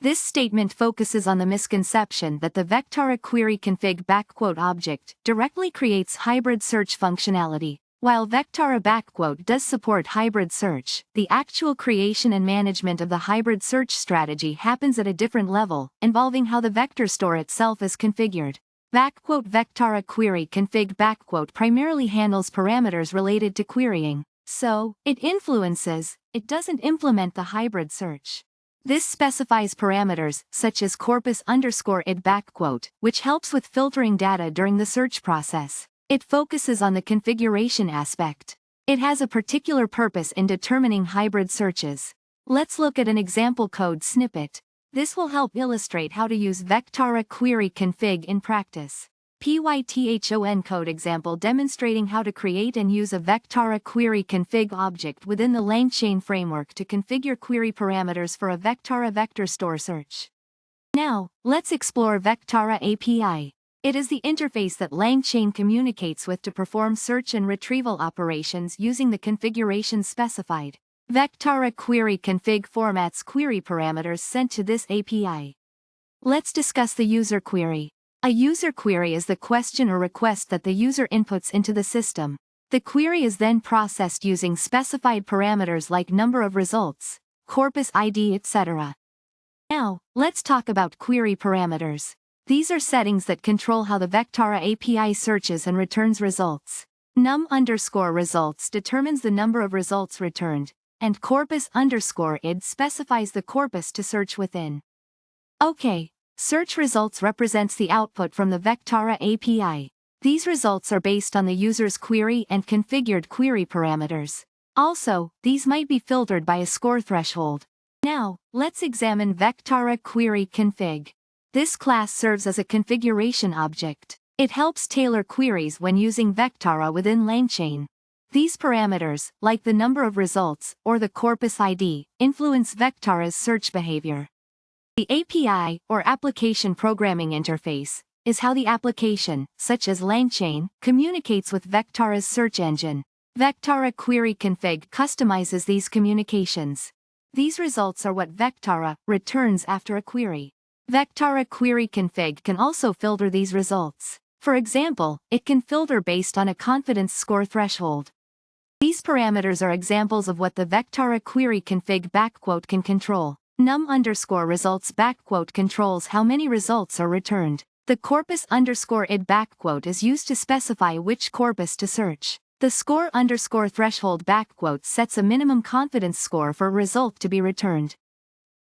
This statement focuses on the misconception that the Vectara query config object directly creates hybrid search functionality. While Vectara does support hybrid search, the actual creation and management of the hybrid search strategy happens at a different level, involving how the vector store itself is configured. Vectara query config primarily handles parameters related to querying, so it doesn't implement the hybrid search. This specifies parameters, such as corpus_id which helps with filtering data during the search process. It focuses on the configuration aspect. It has a particular purpose in determining hybrid searches. Let's look at an example code snippet. This will help illustrate how to use Vectara query config in practice. Python code example demonstrating how to create and use a Vectara query config object within the LangChain framework to configure query parameters for a Vectara vector store search. Now, let's explore Vectara API. It is the interface that LangChain communicates with to perform search and retrieval operations using the configuration specified. Vectara query config formats query parameters sent to this API. Let's discuss the user query. A user query is the question or request that the user inputs into the system. The query is then processed using specified parameters like number of results, corpus ID, etc. Now, let's talk about query parameters. These are settings that control how the Vectara API searches and returns results. Num_results determines the number of results returned, and corpus_id specifies the corpus to search within. Okay. Search results represents the output from the Vectara API. These results are based on the user's query and configured query parameters. Also, these might be filtered by a score threshold. Now, let's examine Vectara query config. This class serves as a configuration object. It helps tailor queries when using Vectara within LangChain. These parameters, like the number of results or the corpus ID, influence Vectara's search behavior. The API, or Application Programming Interface, is how the application, such as LangChain, communicates with Vectara's search engine. Vectara query config customizes these communications. These results are what Vectara returns after a query. Vectara query config can also filter these results. For example, it can filter based on a confidence score threshold. These parameters are examples of what the Vectara query config can control. Num_results controls how many results are returned. The corpus_id is used to specify which corpus to search. The score_threshold sets a minimum confidence score for a result to be returned.